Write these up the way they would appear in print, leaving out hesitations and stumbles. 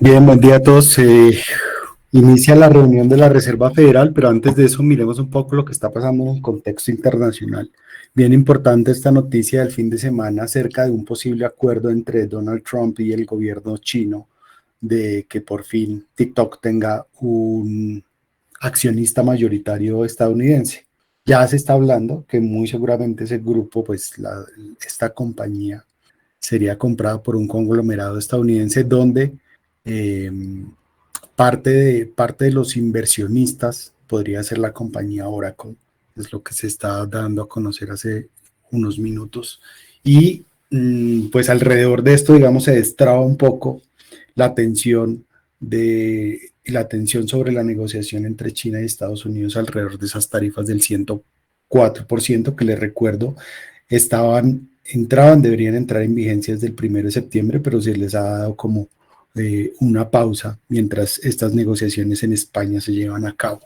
Bien, buen día a todos. Inicia la reunión de la Reserva Federal, pero antes de eso miremos un poco lo que está pasando en el contexto internacional. Bien importante esta noticia del fin de semana acerca de un posible acuerdo entre Donald Trump y el gobierno chino de que por fin TikTok tenga un accionista mayoritario estadounidense. Ya se está hablando que muy seguramente ese grupo, pues esta compañía sería comprada por un conglomerado estadounidense donde eh, parte de los inversionistas podría ser la compañía Oracle, es lo que se está dando a conocer hace unos minutos. Y pues alrededor de esto, digamos, se destraba un poco la tensión la tensión sobre la negociación entre China y Estados Unidos alrededor de esas tarifas del 104% que les recuerdo deberían entrar en vigencia desde el 1 de septiembre, pero se les ha dado como una pausa mientras estas negociaciones en España se llevan a cabo.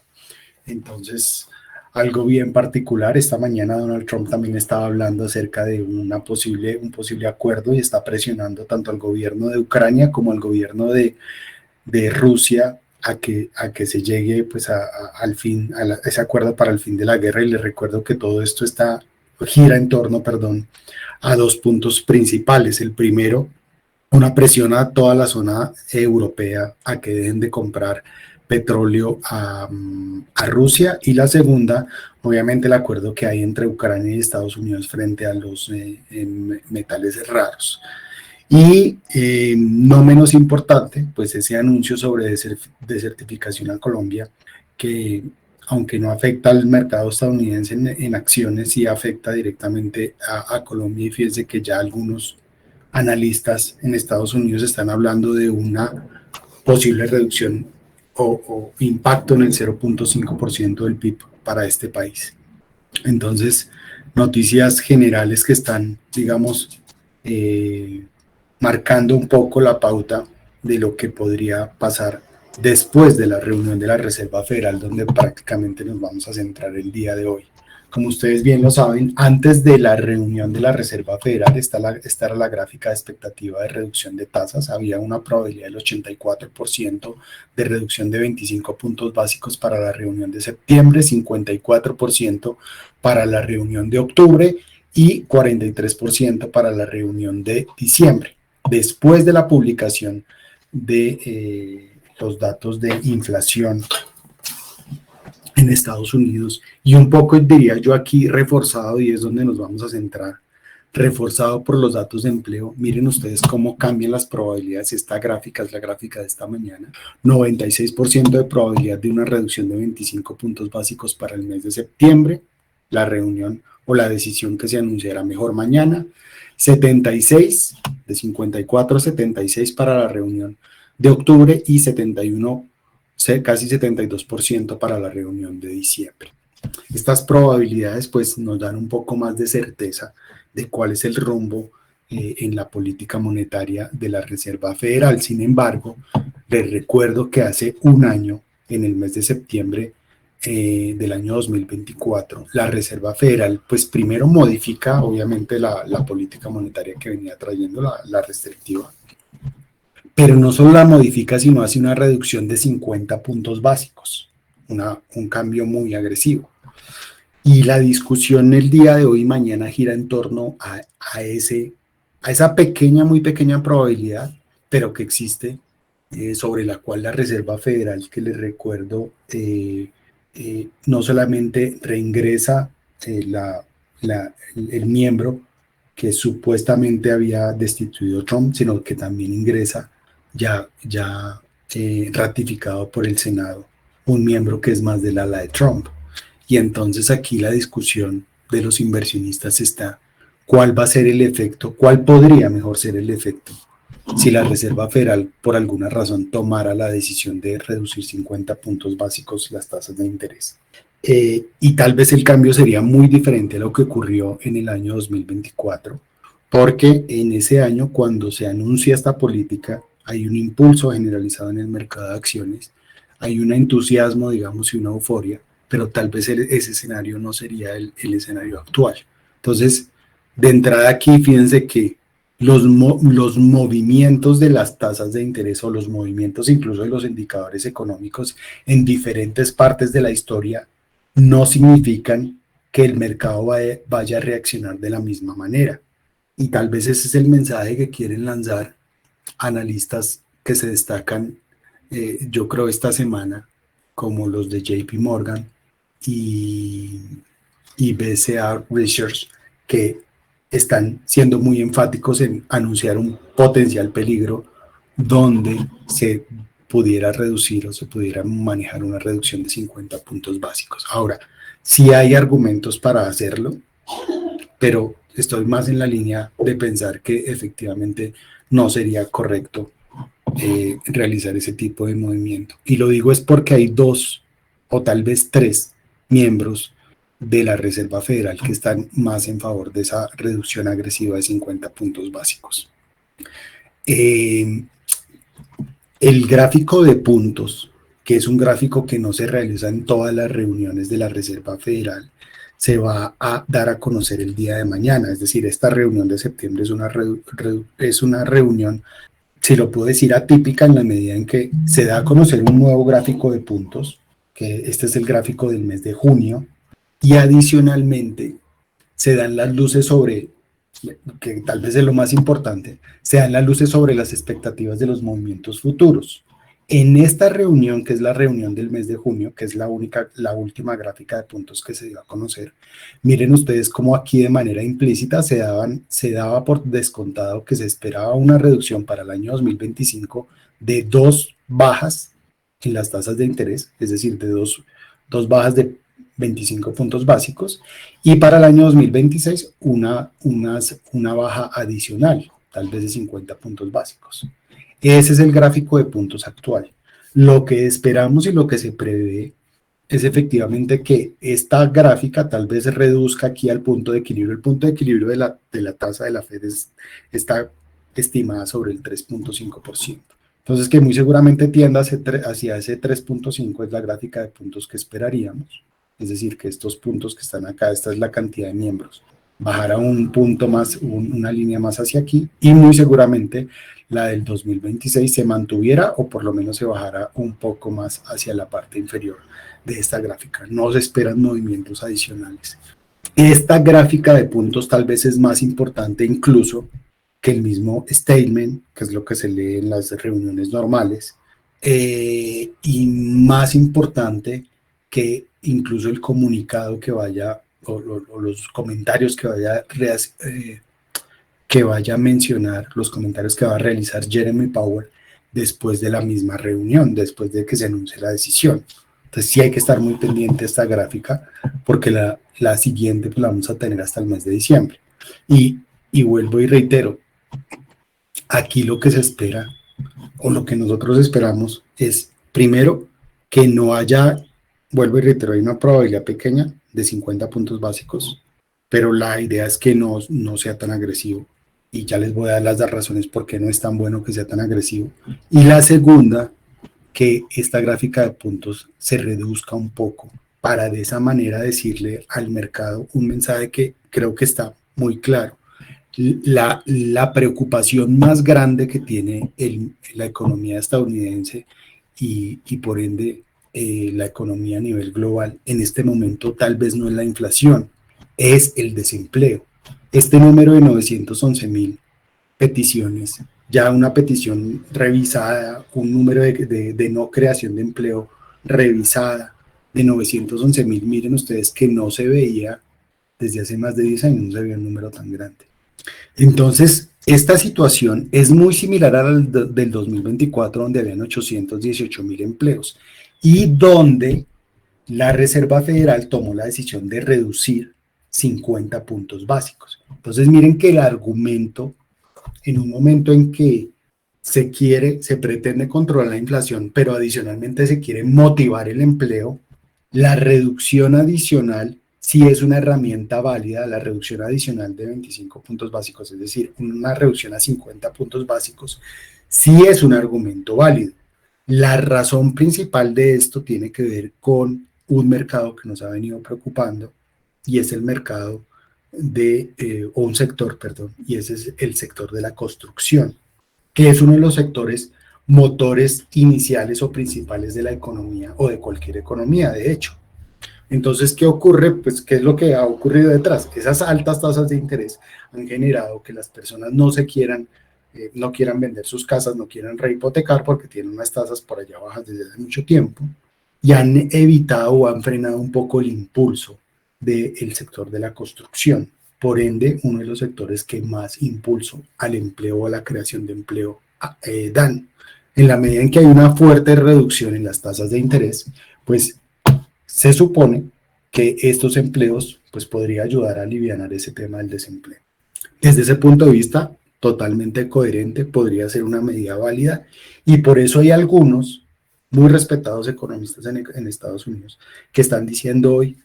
Entonces, algo bien particular, esta mañana Donald Trump también estaba hablando acerca de un posible acuerdo y está presionando tanto al gobierno de Ucrania como al gobierno de Rusia a que se llegue pues al fin, ese acuerdo para el fin de la guerra. Y les recuerdo que todo esto gira en torno, a dos puntos principales. El primero, una presión a toda la zona europea a que dejen de comprar petróleo a Rusia, y la segunda, obviamente el acuerdo que hay entre Ucrania y Estados Unidos frente a los metales raros. Y no menos importante, pues ese anuncio sobre desertificación a Colombia, que aunque no afecta al mercado estadounidense en acciones, sí afecta directamente a Colombia. Y fíjense que ya algunos analistas en Estados Unidos están hablando de una posible reducción o impacto en el 0.5% del PIB para este país. Entonces, noticias generales que están, digamos, marcando un poco la pauta de lo que podría pasar después de la reunión de la Reserva Federal, donde prácticamente nos vamos a centrar el día de hoy. Como ustedes bien lo saben, antes de la reunión de la Reserva Federal esta era la gráfica de expectativa de reducción de tasas. Había una probabilidad del 84% de reducción de 25 puntos básicos para la reunión de septiembre, 54% para la reunión de octubre y 43% para la reunión de diciembre, después de la publicación de los datos de inflación en Estados Unidos, y un poco diría yo aquí reforzado, y es donde nos vamos a centrar, reforzado por los datos de empleo. Miren ustedes cómo cambian las probabilidades. Esta gráfica es la gráfica de esta mañana. 96% de probabilidad de una reducción de 25 puntos básicos para el mes de septiembre, la reunión o la decisión que se anunciará mejor mañana. 76, de 54 a 76 para la reunión de octubre, y 71, casi 72% para la reunión de diciembre. Estas probabilidades pues nos dan un poco más de certeza de cuál es el rumbo en la política monetaria de la Reserva Federal. Sin embargo, les recuerdo que hace un año, en el mes de septiembre del año 2024, la Reserva Federal pues primero modifica obviamente la política monetaria que venía trayendo la restrictiva, pero no solo la modifica, sino hace una reducción de 50 puntos básicos, un cambio muy agresivo. Y la discusión el día de hoy y mañana gira en torno a esa pequeña, muy pequeña probabilidad, pero que existe, sobre la cual la Reserva Federal, que les recuerdo, no solamente reingresa el miembro que supuestamente había destituido Trump, sino que también ingresa ya ratificado por el Senado un miembro que es más del ala de Trump. Y entonces aquí la discusión de los inversionistas está: ¿cuál va a ser el efecto? ¿Cuál podría mejor ser el efecto si la Reserva Federal por alguna razón tomara la decisión de reducir 50 puntos básicos las tasas de interés? Y tal vez el cambio sería muy diferente a lo que ocurrió en el año 2024, porque en ese año, cuando se anuncia esta política, hay un impulso generalizado en el mercado de acciones, hay un entusiasmo, digamos, y una euforia, pero tal vez ese escenario no sería el escenario actual. Entonces, de entrada aquí, fíjense que los movimientos de las tasas de interés o los movimientos incluso de los indicadores económicos en diferentes partes de la historia no significan que el mercado vaya a reaccionar de la misma manera. Y tal vez ese es el mensaje que quieren lanzar analistas que se destacan, yo creo, esta semana, como los de JP Morgan y, y BCA Research, que están siendo muy enfáticos en anunciar un potencial peligro donde se pudiera reducir o se pudiera manejar una reducción de 50 puntos básicos. Ahora, sí hay argumentos para hacerlo, pero estoy más en la línea de pensar que efectivamente no sería correcto realizar ese tipo de movimiento. Y lo digo es porque hay dos o tal vez tres miembros de la Reserva Federal que están más en favor de esa reducción agresiva de 50 puntos básicos. El gráfico de puntos, que es un gráfico que no se realiza en todas las reuniones de la Reserva Federal, se va a dar a conocer el día de mañana. Es decir, esta reunión de septiembre es una reunión, si lo puedo decir, atípica en la medida en que se da a conocer un nuevo gráfico de puntos, que este es el gráfico del mes de junio, y adicionalmente se dan las luces sobre, que tal vez es lo más importante, se dan las luces sobre las expectativas de los movimientos futuros. En esta reunión, que es la reunión del mes de junio, que es la última gráfica de puntos que se dio a conocer, miren ustedes cómo aquí de manera implícita se daba por descontado que se esperaba una reducción para el año 2025 de 2 bajas en las tasas de interés, es decir, de dos bajas de 25 puntos básicos, y para el año 2026 una baja adicional, tal vez de 50 puntos básicos. Ese es el gráfico de puntos actual. Lo que esperamos y lo que se prevé es efectivamente que esta gráfica tal vez reduzca aquí al punto de equilibrio. El punto de equilibrio de la tasa de la Fed está estimada sobre el 3.5%. Entonces, que muy seguramente tienda hacia ese 3.5 es la gráfica de puntos que esperaríamos. Es decir, que estos puntos que están acá, esta es la cantidad de miembros, bajara un punto más, una línea más hacia aquí, y muy seguramente la del 2026 se mantuviera o por lo menos se bajara un poco más hacia la parte inferior de esta gráfica. No se esperan movimientos adicionales. Esta gráfica de puntos tal vez es más importante incluso que el mismo statement, que es lo que se lee en las reuniones normales, y más importante que incluso el comunicado que vaya o los comentarios que vaya a mencionar, los comentarios que va a realizar Jeremy Powell después de la misma reunión, después de que se anuncie la decisión. Entonces sí hay que estar muy pendiente de esta gráfica porque la siguiente pues, la vamos a tener hasta el mes de diciembre. Y vuelvo y reitero, aquí lo que se espera o lo que nosotros esperamos es, primero, que no haya, vuelvo y reitero, hay una probabilidad pequeña de 50 puntos básicos, pero la idea es que no sea tan agresivo. Y ya les voy a dar las razones por qué no es tan bueno que sea tan agresivo. Y la segunda, que esta gráfica de puntos se reduzca un poco para de esa manera decirle al mercado un mensaje que creo que está muy claro. La preocupación más grande que tiene la economía estadounidense y por ende la economía a nivel global en este momento tal vez no es la inflación, es el desempleo. Este número de 911,000 peticiones, ya una petición revisada, un número de no creación de empleo revisada de 911,000, miren ustedes que no se veía desde hace más de 10 años, no se veía un número tan grande. Entonces, esta situación es muy similar a la del 2024, donde habían 818,000 empleos y donde la Reserva Federal tomó la decisión de reducir 50 puntos básicos. Entonces, miren que el argumento, en un momento en que se pretende controlar la inflación, pero adicionalmente se quiere motivar el empleo, la reducción adicional sí es una herramienta válida, la reducción adicional de 25 puntos básicos, es decir, una reducción a 50 puntos básicos, sí es un argumento válido. La razón principal de esto tiene que ver con un mercado que nos ha venido preocupando y es el mercado o un sector, perdón, y ese es el sector de la construcción, que es uno de los sectores motores iniciales o principales de la economía o de cualquier economía, de hecho. Entonces, ¿qué ocurre? Pues, ¿qué es lo que ha ocurrido detrás? Esas altas tasas de interés han generado que las personas no quieran vender sus casas, no quieran rehipotecar porque tienen unas tasas por allá bajas desde hace mucho tiempo y han evitado o han frenado un poco el impulso del sector de la construcción. Por ende, uno de los sectores que más impulso al empleo o a la creación de empleo dan. En la medida en que hay una fuerte reducción en las tasas de interés, pues se supone que estos empleos pues podría ayudar a aliviar ese tema del desempleo. Desde ese punto de vista, totalmente coherente, podría ser una medida válida y por eso hay algunos muy respetados economistas en Estados Unidos que están diciendo hoy,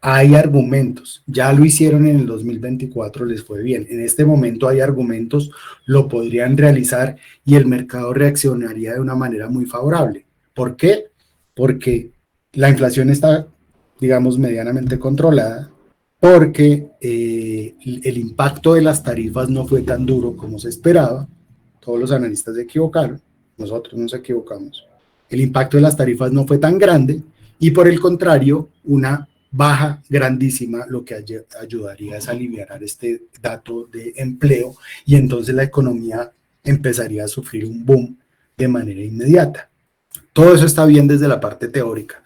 hay argumentos, ya lo hicieron en el 2024, les fue bien, en este momento hay argumentos, lo podrían realizar y el mercado reaccionaría de una manera muy favorable. ¿Por qué? Porque la inflación está, digamos, medianamente controlada, porque el impacto de las tarifas no fue tan duro como se esperaba, todos los analistas se equivocaron, nosotros nos equivocamos, el impacto de las tarifas no fue tan grande y por el contrario, una baja grandísima lo que ayudaría es a aliviar este dato de empleo y entonces la economía empezaría a sufrir un boom de manera inmediata. Todo eso está bien desde la parte teórica,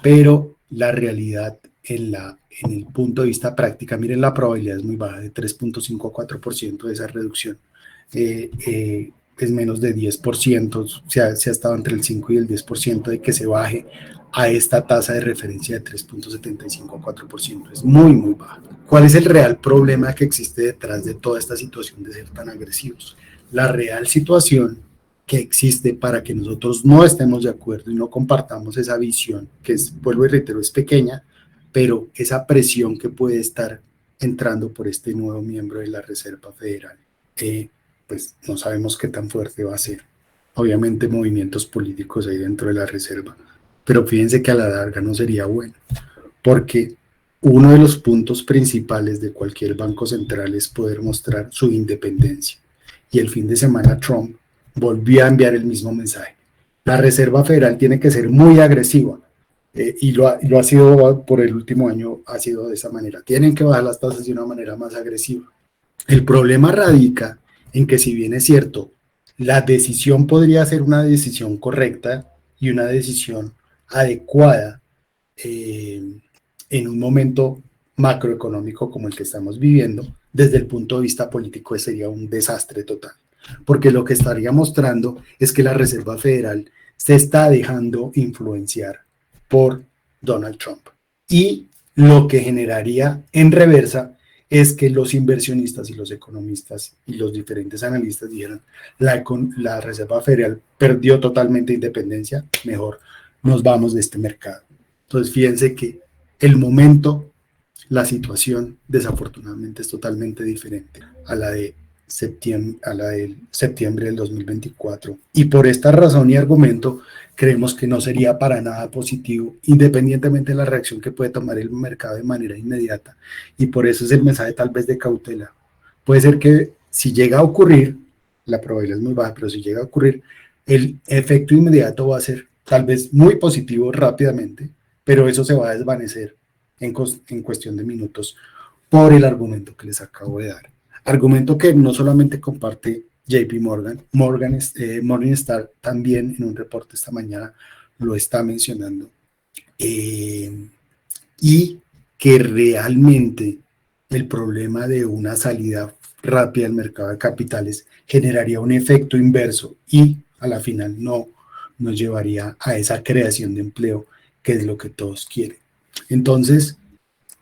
pero la realidad en el punto de vista práctica, miren, la probabilidad es muy baja, de 3.5 a 4% de esa reducción. Es menos de 10%, se ha estado entre el 5 y el 10% de que se baje a esta tasa de referencia de 3.75 a 4%. Es muy, muy baja. ¿Cuál es el real problema que existe detrás de toda esta situación de ser tan agresivos? La real situación que existe para que nosotros no estemos de acuerdo y no compartamos esa visión, que es, vuelvo y reitero, es pequeña, pero esa presión que puede estar entrando por este nuevo miembro de la Reserva Federal, pues no sabemos qué tan fuerte va a ser. Obviamente movimientos políticos ahí dentro de la Reserva, pero fíjense que a la larga no sería bueno, porque uno de los puntos principales de cualquier banco central es poder mostrar su independencia. Y el fin de semana Trump volvió a enviar el mismo mensaje. La Reserva Federal tiene que ser muy agresiva y lo ha sido por el último año, ha sido de esa manera. Tienen que bajar las tasas de una manera más agresiva. El problema radica en que, si bien es cierto, la decisión podría ser una decisión correcta y una decisión adecuada en un momento macroeconómico como el que estamos viviendo, desde el punto de vista político sería un desastre total, porque lo que estaría mostrando es que la Reserva Federal se está dejando influenciar por Donald Trump. Y lo que generaría en reversa es que los inversionistas y los economistas y los diferentes analistas dijeran, la Reserva Federal perdió totalmente independencia, mejor nos vamos de este mercado. Entonces, fíjense que el momento, la situación, desafortunadamente es totalmente diferente a la de septiembre del 2024. Y por esta razón y argumento, creemos que no sería para nada positivo, independientemente de la reacción que puede tomar el mercado de manera inmediata. Y por eso es el mensaje tal vez de cautela. Puede ser que si llega a ocurrir, la probabilidad es muy baja, pero si llega a ocurrir, el efecto inmediato va a ser tal vez muy positivo rápidamente, pero eso se va a desvanecer en cuestión de minutos por el argumento que les acabo de dar. Argumento que no solamente comparte JP Morgan, Morningstar también en un reporte esta mañana lo está mencionando. Y que realmente el problema de una salida rápida al mercado de capitales generaría un efecto inverso y a la final no nos llevaría a esa creación de empleo que es lo que todos quieren. Entonces,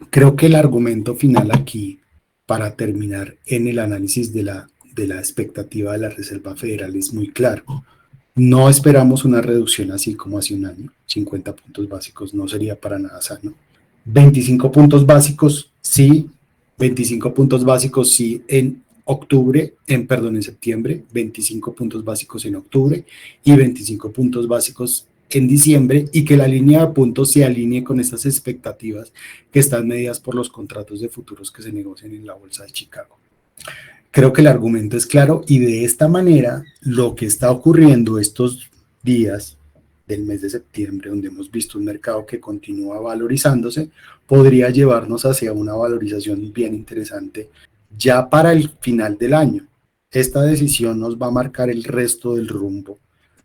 creo que el argumento final aquí, para terminar en el análisis de la expectativa de la Reserva Federal, es muy claro. No esperamos una reducción así como hace un año, 50 puntos básicos no sería para nada sano. 25 puntos básicos sí, 25 puntos básicos sí en septiembre, 25 puntos básicos en octubre y 25 puntos básicos en diciembre y que la línea de puntos se alinee con estas expectativas que están medidas por los contratos de futuros que se negocian en la Bolsa de Chicago. Creo que el argumento es claro y de esta manera lo que está ocurriendo estos días del mes de septiembre, donde hemos visto un mercado que continúa valorizándose, podría llevarnos hacia una valorización bien interesante ya para el final del año. Esta decisión nos va a marcar el resto del rumbo.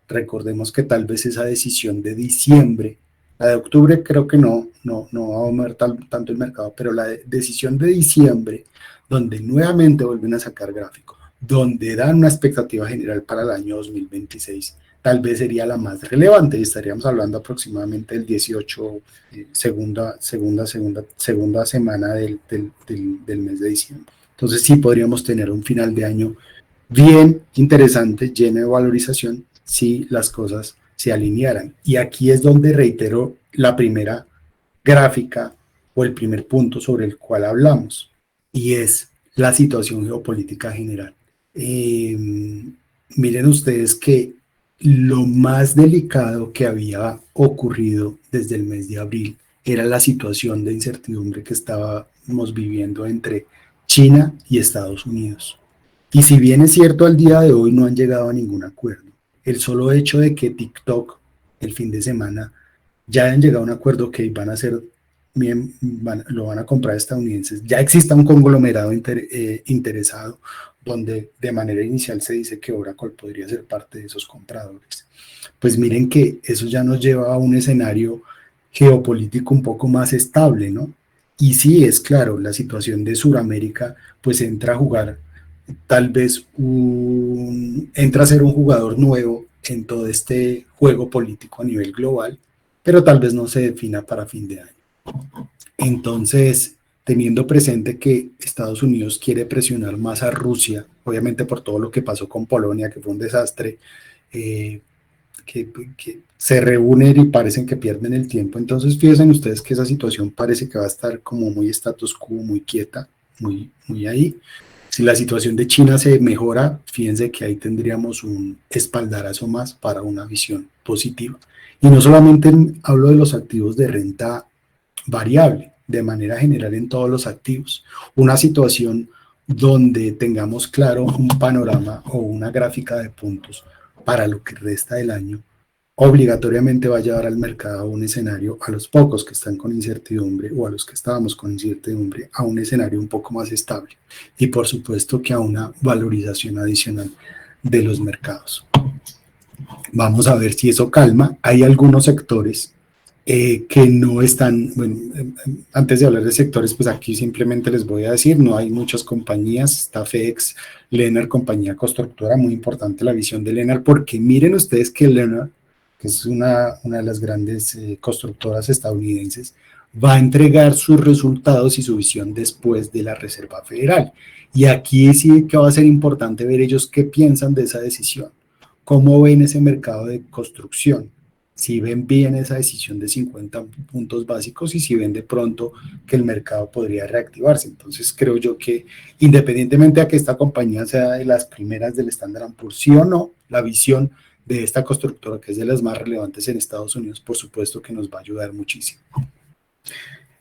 Recordemos que tal vez esa decisión de diciembre, la de octubre creo que no va a mover tanto el mercado, pero la decisión de diciembre, donde nuevamente vuelven a sacar gráficos, donde dan una expectativa general para el año 2026, tal vez sería la más relevante y estaríamos hablando aproximadamente del 18, segunda semana del mes de diciembre. Entonces sí podríamos tener un final de año bien interesante, lleno de valorización, si las cosas se alinearan. Y aquí es donde reitero la primera gráfica o el primer punto sobre el cual hablamos, y es la situación geopolítica general. Miren ustedes que lo más delicado que había ocurrido desde el mes de abril era la situación de incertidumbre que estábamos viviendo entre China y Estados Unidos. Y si bien es cierto, al día de hoy no han llegado a ningún acuerdo. El solo hecho de que TikTok el fin de semana ya hayan llegado a un acuerdo que van a hacer, lo van a comprar estadounidenses, ya exista un conglomerado interesado donde de manera inicial se dice que Oracle podría ser parte de esos compradores. Pues miren que eso ya nos lleva a un escenario geopolítico un poco más estable, ¿no? Y sí, es claro, la situación de Sudamérica pues entra a jugar, tal vez entra a ser un jugador nuevo en todo este juego político a nivel global, pero tal vez no se defina para fin de año. Entonces, teniendo presente que Estados Unidos quiere presionar más a Rusia, obviamente por todo lo que pasó con Polonia, que fue un desastre, que se reúnen y parecen que pierden el tiempo. Entonces, fíjense ustedes que esa situación parece que va a estar como muy status quo, muy quieta, muy ahí. Si la situación de China se mejora, fíjense que ahí tendríamos un espaldarazo más para una visión positiva. Y no solamente hablo de los activos de renta variable, de manera general en todos los activos. Una situación donde tengamos claro un panorama o una gráfica de puntos para lo que resta del año, obligatoriamente va a llevar al mercado a un escenario, a los pocos que están con incertidumbre o a los que estábamos con incertidumbre, a un escenario un poco más estable y por supuesto que a una valorización adicional de los mercados. Vamos a ver si eso calma. Hay algunos sectores que no están, bueno, antes de hablar de sectores, pues aquí simplemente les voy a decir, no hay muchas compañías, está FedEx, Lennar, compañía constructora, muy importante la visión de Lennar, porque miren ustedes que Lennar, que es una de las grandes constructoras estadounidenses, va a entregar sus resultados y su visión después de la Reserva Federal. Y aquí sí que va a ser importante ver ellos qué piensan de esa decisión, cómo ven ese mercado de construcción, si ven bien esa decisión de 50 puntos básicos y si ven de pronto que el mercado podría reactivarse. Entonces creo yo que independientemente de que esta compañía sea de las primeras del Standard & Poor's, sí o no, la visión de esta constructora, que es de las más relevantes en Estados Unidos, por supuesto que nos va a ayudar muchísimo.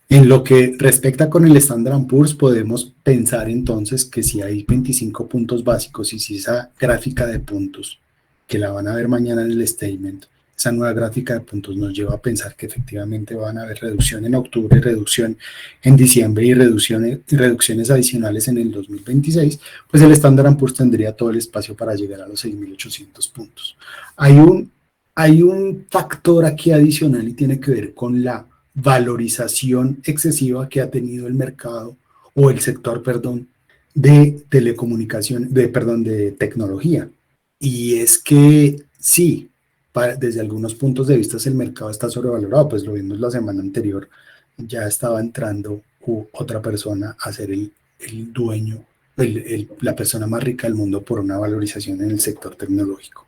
En lo que respecta con el Standard & Poor's, podemos pensar entonces que si hay 25 puntos básicos y si esa gráfica de puntos, que la van a ver mañana en el statement, esa nueva gráfica de puntos nos lleva a pensar que efectivamente van a haber reducción en octubre, reducción en diciembre y reducciones adicionales en el 2026, pues el Standard & Poor's tendría todo el espacio para llegar a los 6.800 puntos. Hay un factor aquí adicional y tiene que ver con la valorización excesiva que ha tenido el mercado o el sector, de telecomunicación, de tecnología. Y es que sí, desde algunos puntos de vista el mercado está sobrevalorado, pues lo vimos la semana anterior, ya estaba entrando otra persona a ser el dueño, la persona más rica del mundo por una valorización en el sector tecnológico.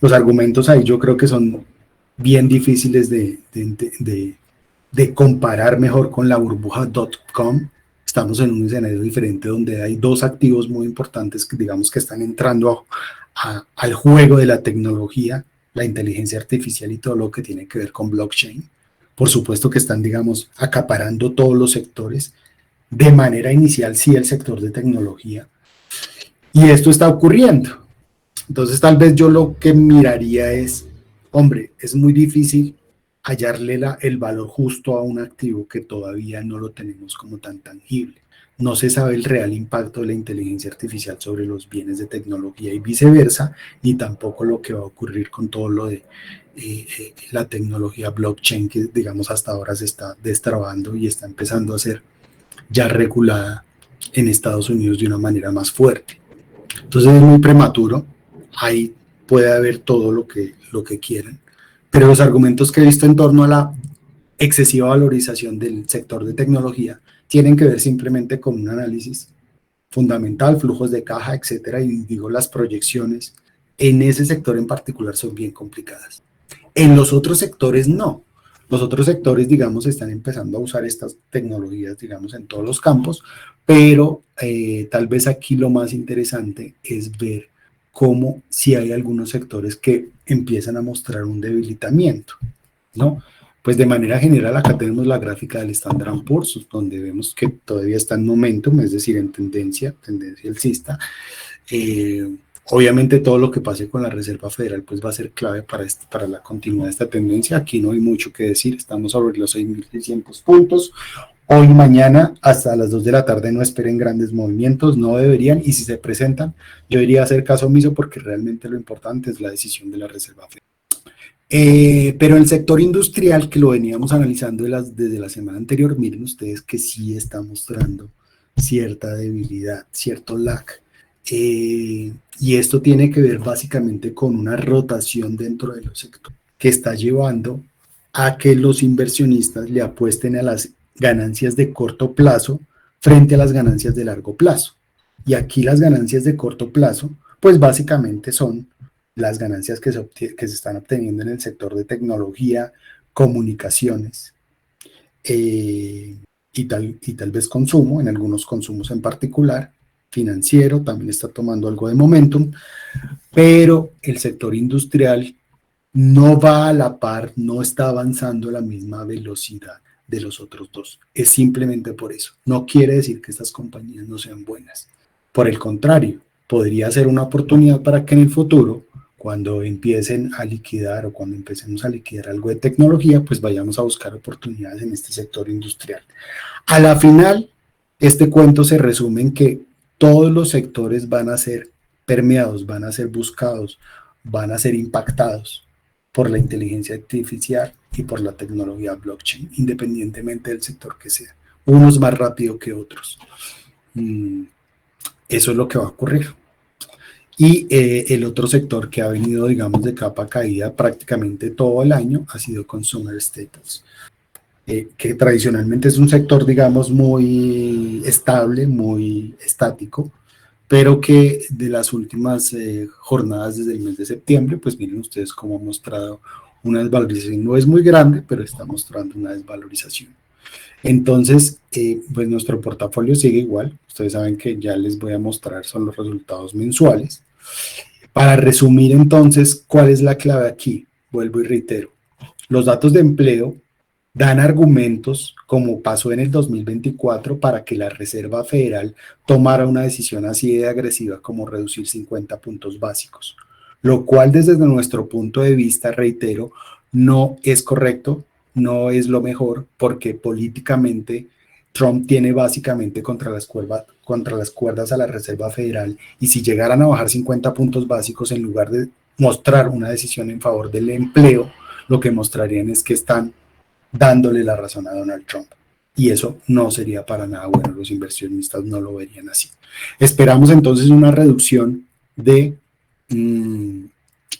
Los argumentos ahí yo creo que son bien difíciles de comparar mejor con la burbuja.com. Estamos en un escenario diferente donde hay dos activos muy importantes que digamos que están entrando al juego de la tecnología, la inteligencia artificial y todo lo que tiene que ver con blockchain. Por supuesto que están, digamos, acaparando todos los sectores. De manera inicial, sí, el sector de tecnología. Y esto está ocurriendo. Entonces, tal vez yo lo que miraría es, hombre, es muy difícil hallarle el valor justo a un activo que todavía no lo tenemos como tan tangible. No se sabe el real impacto de la inteligencia artificial sobre los bienes de tecnología y viceversa, ni tampoco lo que va a ocurrir con todo lo de la tecnología blockchain que, digamos, hasta ahora se está destrabando y está empezando a ser ya regulada en Estados Unidos de una manera más fuerte. Entonces es muy prematuro, ahí puede haber todo lo que quieran, pero los argumentos que he visto en torno a la excesiva valorización del sector de tecnología tienen que ver simplemente con un análisis fundamental, flujos de caja, etcétera, y digo, las proyecciones en ese sector en particular son bien complicadas. En los otros sectores no. Los otros sectores, digamos, están empezando a usar estas tecnologías, digamos, en todos los campos, pero tal vez aquí lo más interesante es ver cómo si hay algunos sectores que empiezan a mostrar un debilitamiento, ¿no? Pues de manera general acá tenemos la gráfica del Standard & Poor's, donde vemos que todavía está en momentum, es decir, en tendencia alcista. Obviamente todo lo que pase con la Reserva Federal pues va a ser clave para la continuidad de esta tendencia. Aquí no hay mucho que decir, estamos sobre los 6.600 puntos. Hoy, mañana, hasta las 2 de la tarde no esperen grandes movimientos, no deberían, y si se presentan, yo diría hacer caso omiso porque realmente lo importante es la decisión de la Reserva Federal. Pero el sector industrial, que lo veníamos analizando desde la semana anterior, miren ustedes que sí está mostrando cierta debilidad, cierto lag. Y esto tiene que ver básicamente con una rotación dentro de los sectores que está llevando a que los inversionistas le apuesten a las ganancias de corto plazo frente a las ganancias de largo plazo. Y aquí las ganancias de corto plazo, pues básicamente son las ganancias que se están obteniendo en el sector de tecnología, comunicaciones y tal vez consumo, en algunos consumos en particular, financiero, también está tomando algo de momentum, pero el sector industrial no va a la par, no está avanzando a la misma velocidad de los otros dos. Es simplemente por eso. No quiere decir que estas compañías no sean buenas. Por el contrario, podría ser una oportunidad para que en el futuro, cuando empiecen a liquidar o cuando empecemos a liquidar algo de tecnología, pues vayamos a buscar oportunidades en este sector industrial. A la final, este cuento se resume en que todos los sectores van a ser permeados, van a ser buscados, van a ser impactados por la inteligencia artificial y por la tecnología blockchain, independientemente del sector que sea. Unos más rápido que otros. Eso es lo que va a ocurrir. Y el otro sector que ha venido, digamos, de capa caída prácticamente todo el año ha sido Consumer Staples, que tradicionalmente es un sector, digamos, muy estable, muy estático, pero que de las últimas jornadas desde el mes de septiembre, pues miren ustedes cómo ha mostrado una desvalorización. No es muy grande, pero está mostrando una desvalorización. Entonces, pues nuestro portafolio sigue igual. Ustedes saben que ya les voy a mostrar son los resultados mensuales. Para resumir entonces, ¿cuál es la clave aquí? Vuelvo y reitero. Los datos de empleo dan argumentos, como pasó en el 2024, para que la Reserva Federal tomara una decisión así de agresiva como reducir 50 puntos básicos, lo cual desde nuestro punto de vista, reitero, no es correcto, no es lo mejor, porque políticamente Trump tiene básicamente contra las cuerdas a la Reserva Federal, y si llegaran a bajar 50 puntos básicos en lugar de mostrar una decisión en favor del empleo, lo que mostrarían es que están dándole la razón a Donald Trump. Y eso no sería para nada bueno, los inversionistas no lo verían así. Esperamos entonces una reducción de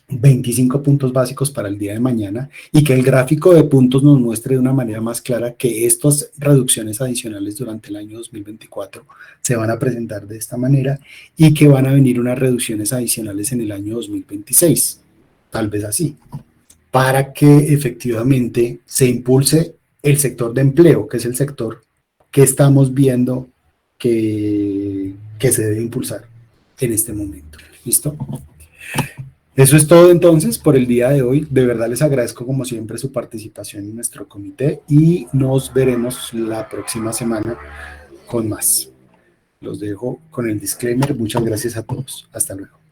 25 puntos básicos para el día de mañana y que el gráfico de puntos nos muestre de una manera más clara que estas reducciones adicionales durante el año 2024 se van a presentar de esta manera y que van a venir unas reducciones adicionales en el año 2026, tal vez así, para que efectivamente se impulse el sector de empleo, que es el sector que estamos viendo que se debe impulsar en este momento. ¿Listo? Eso es todo entonces por el día de hoy. De verdad les agradezco como siempre su participación en nuestro comité y nos veremos la próxima semana con más. Los dejo con el disclaimer. Muchas gracias a todos. Hasta luego.